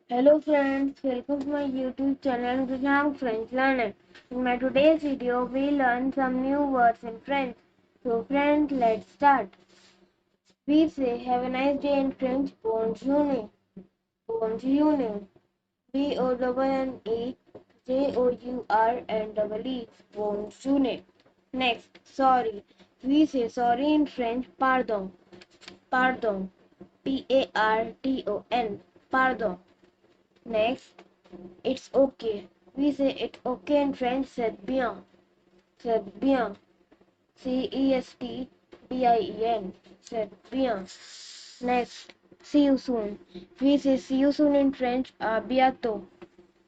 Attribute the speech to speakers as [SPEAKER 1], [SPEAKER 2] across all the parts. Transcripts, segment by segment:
[SPEAKER 1] Hello friends, welcome to my YouTube channel Krishang French Learning. In my today's video, we learn some new words in French. So friends, let's start. We say have a nice day in French, bonne journée. Bonne journée. BONNE JOURNE. Bonne journée. Next, sorry. We say sorry in French, pardon. Pardon. PARDON. Pardon. Next, it's okay. We say it's okay in French, c'est bien. C'est bien. CESTBIEN. C'est bien. Next, see you soon. We say see you soon in French, à bientôt.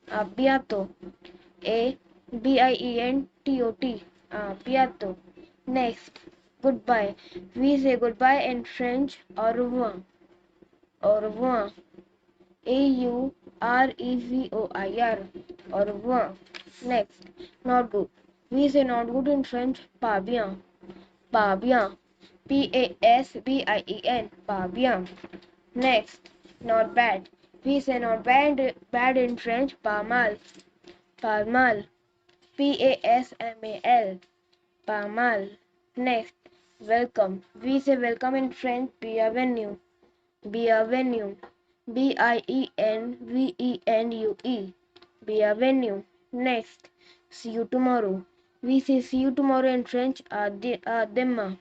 [SPEAKER 1] À bientôt. ABIENTOT. À bientôt. Next, goodbye. We say goodbye in French, au revoir. Au revoir. AUREVOIR. Au revoir. Next, not good. We say not good in French, pas bien. Pas bien. PASBIEN. Pas bien. Next, not bad. We say not bad in French, pas mal. Pas mal. PASMAL. Pas mal. Next, welcome. We say welcome in French, bienvenue. Bienvenue. BIENVENUE. Bienvenue. Next, see you tomorrow. We say see you tomorrow in French, à demain.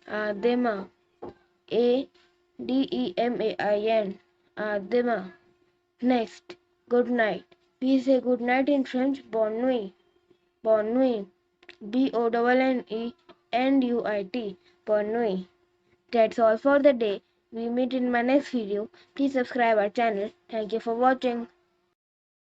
[SPEAKER 1] À demain. ADEMAIN. À demain. Next, good night. We say good night in French, bonne nuit. Bonne nuit. BONNENUIT. Bonne nuit. That's all for the day. We meet in my next video. Please subscribe our channel. Thank you for watching.